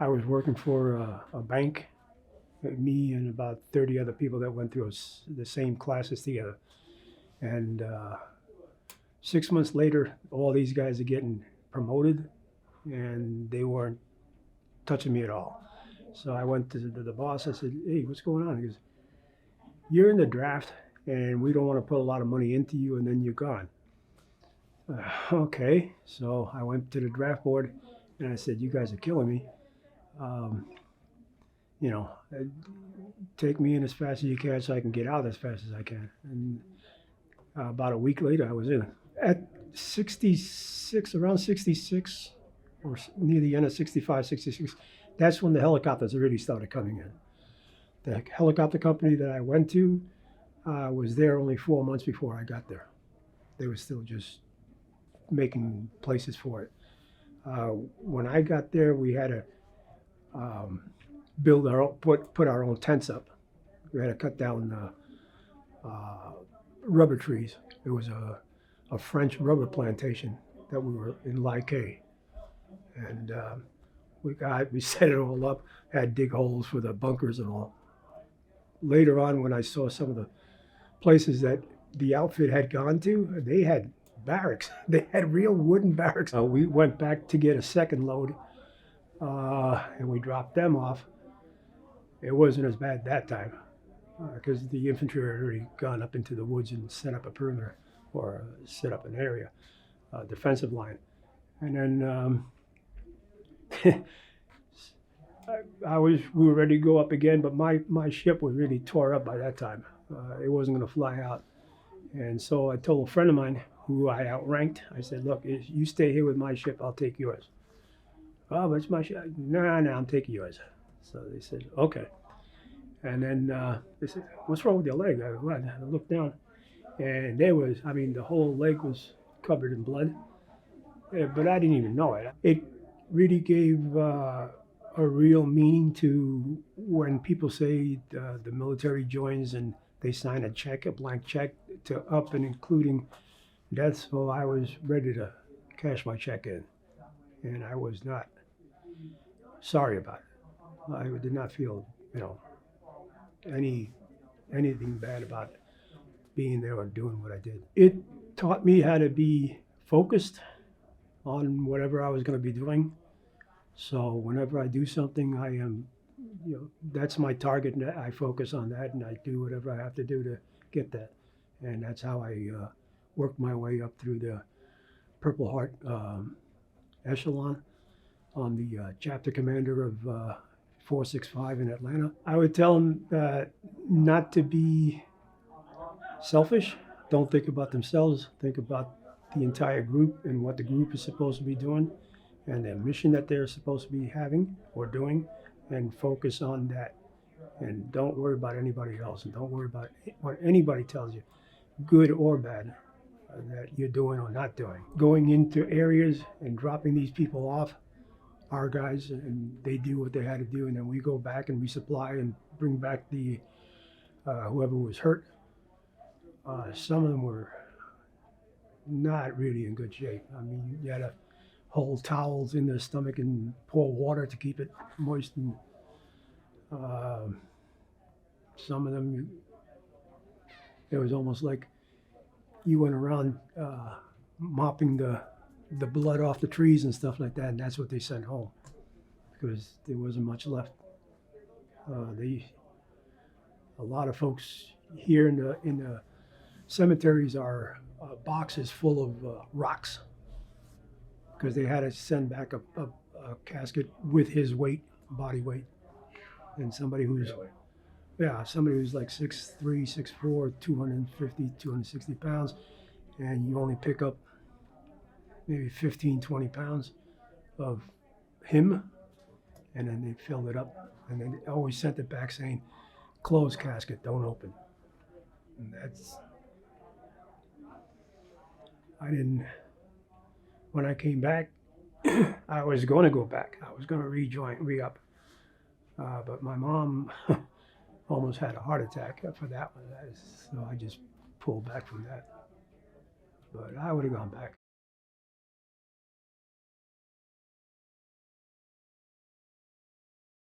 I was working for a bank, me and about 30 other people that went through the same classes together. And 6 months later, all these guys are getting promoted, and they weren't touching me at all. So I went to the boss. I said, "Hey, what's going on?" He goes, "You're in the draft, and we don't want to put a lot of money into you, and then you're gone." Okay, so I went to the draft board, and I said, "You guys are killing me. Um, you know, take me in as fast as you can so I can get out as fast as I can." And about a week later, I was in. At 66, around 66, or near the end of 65, 66, that's when the helicopters really started coming in. The helicopter company that I went to was there only 4 months before I got there. They were still just making places for it. When I got there, we had to build our own, put our own tents up. We had to cut down rubber trees. It was a French rubber plantation that we were in Like, and we set it all up. Had dig holes for the bunkers and all. Later on, when I saw some of the places that the outfit had gone to, they had barracks. They had real wooden barracks. We went back to get a second load, and we dropped them off. It wasn't as bad that time because the infantry had already gone up into the woods and set up a perimeter or set up an area, defensive line. And then we were ready to go up again, but my ship was really tore up by that time. It wasn't going to fly out. And so I told a friend of mine who I outranked, I said, "Look, if you stay here with my ship, I'll take yours." "Oh, but it's my ship." No, I'm taking yours. So they said, "Okay." And then they said, "What's wrong with your leg?" I looked down, and the whole leg was covered in blood. But I didn't even know it. It really gave a real meaning to when people say the military joins and they sign a blank check to up and including death. So I was ready to cash my check in, and I was not sorry about it. I did not feel, anything bad about being there or doing what I did. It taught me how to be focused on whatever I was going to be doing. So whenever I do something, I am, that's my target, and I focus on that, and I do whatever I have to do to get that. And that's how I worked my way up through the Purple Heart echelon on the chapter commander of 465 in Atlanta. I would tell them not to be selfish. Don't think about themselves. Think about the entire group and what the group is supposed to be doing and the mission that they're supposed to be having or doing, and focus on that. And don't worry about anybody else, and don't worry about what anybody tells you, good or bad, that you're doing or not doing. Going into areas and dropping these people off, our guys, and they do what they had to do, and then we go back and resupply and bring back the whoever was hurt. Some of them were not really in good shape. I mean, you had to hold towels in their stomach and pour water to keep it moist. And some of them, it was almost like you went around mopping the blood off the trees and stuff like that, and that's what they sent home because there wasn't much left. A lot of folks here in the cemeteries are boxes full of rocks because they had to send back a casket with his weight, body weight, and somebody who's like 6'3", 6'4", 250, 260 pounds, and you only pick up maybe 15, 20 pounds of him, and then they filled it up, and then they always sent it back saying, "Closed casket, don't open." And when I came back, I was going to go back. I was going to re-up. But my mom almost had a heart attack for that one. So I just pulled back from that. But I would have gone back.